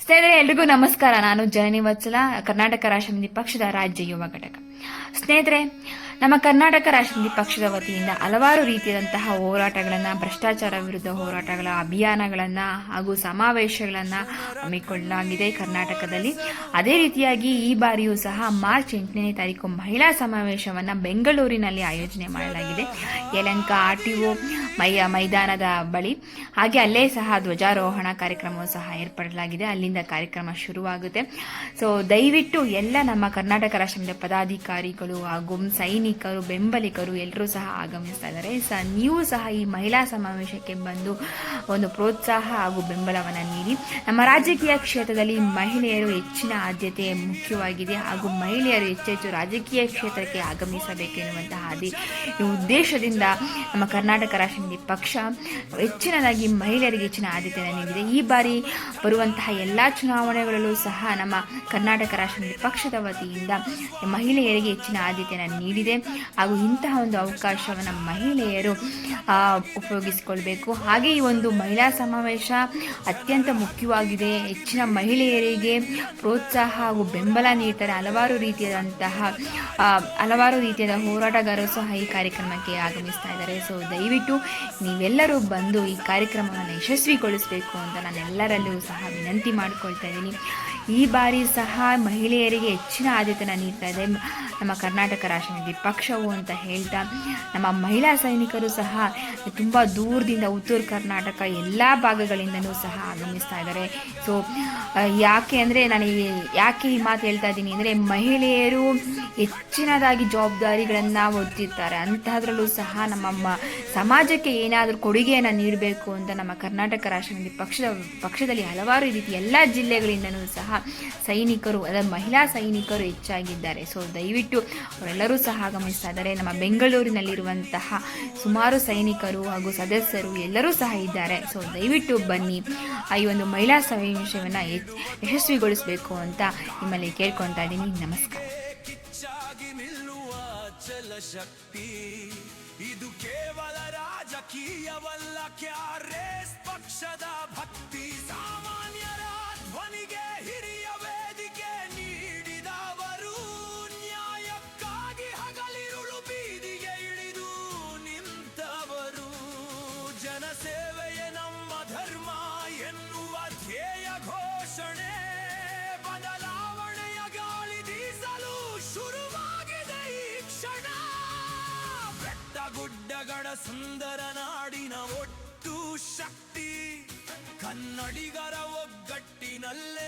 ಸ್ನೇಹಿತರೆ, ಎಲ್ರಿಗೂ ನಮಸ್ಕಾರ. ನಾನು ಜನನಿ ವತ್ಸಲ, ಕರ್ನಾಟಕ ರಾಷ್ಟ್ರ ಸಮಿತಿ ಪಕ್ಷದ ರಾಜ್ಯ ಯುವ ಘಟಕ. ಸ್ನೇಹಿತರೆ, ನಮ್ಮ ಕರ್ನಾಟಕ ರಾಷ್ಟ್ರ ಸಮಿತಿ ಪಕ್ಷದ ವತಿಯಿಂದ ಹಲವಾರು ರೀತಿಯಾದಂತಹ ಹೋರಾಟಗಳನ್ನು, ಭ್ರಷ್ಟಾಚಾರ ವಿರುದ್ಧ ಹೋರಾಟಗಳ ಅಭಿಯಾನಗಳನ್ನು ಹಾಗೂ ಸಮಾವೇಶಗಳನ್ನು ಹಮ್ಮಿಕೊಳ್ಳಲಾಗಿದೆ ಕರ್ನಾಟಕದಲ್ಲಿ. ಅದೇ ರೀತಿಯಾಗಿ ಈ ಬಾರಿಯೂ ಸಹ ಮಾರ್ಚ್ 8ನೇ ತಾರೀಕು ಮಹಿಳಾ ಸಮಾವೇಶವನ್ನು ಬೆಂಗಳೂರಿನಲ್ಲಿ ಆಯೋಜನೆ ಮಾಡಲಾಗಿದೆ. ಯಲಹಂಕ RTO ಮೈದಾನದ ಬಳಿ. ಹಾಗೆ ಅಲ್ಲೇ ಸಹ ಧ್ವಜಾರೋಹಣ ಕಾರ್ಯಕ್ರಮವೂ ಸಹ ಏರ್ಪಡಲಾಗಿದೆ. ಅಲ್ಲಿಂದ ಕಾರ್ಯಕ್ರಮ ಶುರುವಾಗುತ್ತೆ. ಸೊ ದಯವಿಟ್ಟು ಎಲ್ಲ ನಮ್ಮ ಕರ್ನಾಟಕ ರಾಷ್ಟ್ರ ಸಮಿತಿಯ ಪದಾಧಿಕಾರಿಗಳು ಹಾಗೂ ಸೈನಿಕರು, ಬೆಂಬಲಿಗರು ಎಲ್ಲರೂ ಸಹ ಆಗಮಿಸ್ತಾ ಇದ್ದಾರೆ. ನೀವು ಸಹ ಈ ಮಹಿಳಾ ಸಮಾವೇಶಕ್ಕೆ ಬಂದು ಒಂದು ಪ್ರೋತ್ಸಾಹ ಹಾಗೂ ಬೆಂಬಲವನ್ನು ನೀಡಿ. ನಮ್ಮ ರಾಜಕೀಯ ಕ್ಷೇತ್ರದಲ್ಲಿ ಮಹಿಳೆಯರು ಹೆಚ್ಚಿನ ಆದ್ಯತೆ ಮುಖ್ಯವಾಗಿದೆ ಹಾಗೂ ಮಹಿಳೆಯರು ಹೆಚ್ಚೆಚ್ಚು ರಾಜಕೀಯ ಕ್ಷೇತ್ರಕ್ಕೆ ಆಗಮಿಸಬೇಕೆನ್ನುವಂತಹ ಉದ್ದೇಶದಿಂದ ನಮ್ಮ ಕರ್ನಾಟಕ ರಾಷ್ಟ್ರ ಸಮಿತಿ ಪಕ್ಷ ಹೆಚ್ಚಿನದಾಗಿ ಮಹಿಳೆಯರಿಗೆ ಹೆಚ್ಚಿನ ಆದ್ಯತೆಯನ್ನು ನೀಡಿದೆ. ಈ ಬಾರಿ ಬರುವಂತಹ ಎಲ್ಲ ಚುನಾವಣೆಗಳಲ್ಲೂ ಸಹ ನಮ್ಮ ಕರ್ನಾಟಕ ರಾಷ್ಟ್ರ ಸಮಿತಿ ಪಕ್ಷದ ವತಿಯಿಂದ ಮಹಿಳೆಯರಿಗೆ ಹೆಚ್ಚಿನ ಆದ್ಯತೆಯನ್ನು ನೀಡಿದೆ ಹಾಗೂ ಇಂತಹ ಒಂದು ಅವಕಾಶವನ್ನು ಮಹಿಳೆಯರು ಉಪಯೋಗಿಸಿಕೊಳ್ಬೇಕು. ಹಾಗೆ ಈ ಒಂದು ಮಹಿಳಾ ಸಮಾವೇಶ ಅತ್ಯಂತ ಮುಖ್ಯವಾಗಿದೆ. ಹೆಚ್ಚಿನ ಮಹಿಳೆಯರಿಗೆ ಪ್ರೋತ್ಸಾಹ ಹಾಗೂ ಬೆಂಬಲ ನೀಡ್ತಾರೆ. ಹಲವಾರು ರೀತಿಯಾದ ಹೋರಾಟಗಾರರು ಸಹ ಈ ಕಾರ್ಯಕ್ರಮಕ್ಕೆ ಆಗಮಿಸ್ತಾ ಇದ್ದಾರೆ. ಸೊ ದಯವಿಟ್ಟು ನೀವೆಲ್ಲರೂ ಬಂದು ಈ ಕಾರ್ಯಕ್ರಮವನ್ನು ಯಶಸ್ವಿಗೊಳಿಸಬೇಕು ಅಂತ ನಾನು ಎಲ್ಲರಲ್ಲೂ ಸಹ ವಿನಂತಿ ಮಾಡಿಕೊಳ್ತಾ ಇದ್ದೀನಿ. ಈ ಬಾರಿ ಸಹ ಮಹಿಳೆಯರಿಗೆ ಹೆಚ್ಚಿನ ಆದ್ಯತೆಯನ್ನು ನೀಡ್ತಾ ಇದೆ ನಮ್ಮ ಕರ್ನಾಟಕ ರಾಷ್ಟ್ರ ಸಮಿತಿ ಪಕ್ಷವು ಅಂತ ಹೇಳ್ತಾ, ನಮ್ಮ ಮಹಿಳಾ ಸೈನಿಕರು ಸಹ ತುಂಬ ದೂರದಿಂದ ಉತ್ತರ ಕರ್ನಾಟಕ ಎಲ್ಲ ಭಾಗಗಳಿಂದನೂ ಸಹ ಆಗಮಿಸ್ತಾ ಇದ್ದಾರೆ. ಸೊ ನಾನು ಯಾಕೆ ಈ ಮಾತು ಹೇಳ್ತಾ ಇದ್ದೀನಿ ಅಂದರೆ, ಮಹಿಳೆಯರು ಹೆಚ್ಚಿನದಾಗಿ ಜವಾಬ್ದಾರಿಗಳನ್ನು ಹೊತ್ತಿರ್ತಾರೆ. ಅಂತಹದ್ರಲ್ಲೂ ಸಹ ನಮ್ಮ ಸಮಾಜಕ್ಕೆ ಏನಾದರೂ ಕೊಡುಗೆಯನ್ನು ನೀಡಬೇಕು ಅಂತ ನಮ್ಮ ಕರ್ನಾಟಕ ರಾಷ್ಟ್ರ ಸಮಿತಿ ಪಕ್ಷದಲ್ಲಿ ಹಲವಾರು ರೀತಿ ಎಲ್ಲ ಜಿಲ್ಲೆಗಳಿಂದನೂ ಸಹ ಸೈನಿಕರು, ಮಹಿಳಾ ಸೈನಿಕರು ಹೆಚ್ಚಾಗಿದ್ದಾರೆ. ಸೊ ದಯವಿಟ್ಟು ಅವರೆಲ್ಲರೂ ಸಹ ಆಗಮಿಸ್ತಾ ಇದ್ದಾರೆ. ನಮ್ಮ ಬೆಂಗಳೂರಿನಲ್ಲಿರುವಂತಹ ಸುಮಾರು ಸೈನಿಕರು ಹಾಗೂ ಸದಸ್ಯರು ಎಲ್ಲರೂ ಸಹ ಇದ್ದಾರೆ. ಸೊ ದಯವಿಟ್ಟು ಬನ್ನಿ, ಈ ಒಂದು ಮಹಿಳಾ ಸಮಾವೇಶವನ್ನು ಯಶಸ್ವಿಗೊಳಿಸಬೇಕು ಅಂತ ನಿಮ್ಮಲ್ಲಿ ಕೇಳ್ಕೊತಾ ಇದ್ದೀನಿ. ನಮಸ್ಕಾರ. ಇದು ಕೇವಲ ರಾಜಕೀಯವಲ್ಲ, ಕ್ಯಾರೇಸ್ ಪಕ್ಷದ ಭಕ್ತಿ. ಸಾಮಾನ್ಯರ ಧ್ವನಿಗೆ ಹಿರಿಯ ವೇದಿಕೆ ನೀಡಿದವರು, ನ್ಯಾಯಕ್ಕಾಗಿ ಹಗಲಿರುಳು ಬೀದಿಗೆ ಇಳಿದು ನಿಂತವರು. ಜನಸೇವೆಯೇ ನಮ್ಮ ಧರ್ಮ ಎನ್ನುವ ಧ್ಯೇಯ ಘೋಷಣೆ, ಬದಲಾವಣೆಯ ಗಾಳಿ ಬೀಸಲು ಶುರುವಾಗಿದೆ ಈ ಕ್ಷಣ. ಗುಡ್ಡಗಳ ಸುಂದರ ನಾಡಿನ ಒಟ್ಟು ಶಕ್ತಿ, ಕನ್ನಡಿಗರ ಒಗ್ಗಟ್ಟಿನಲ್ಲೇ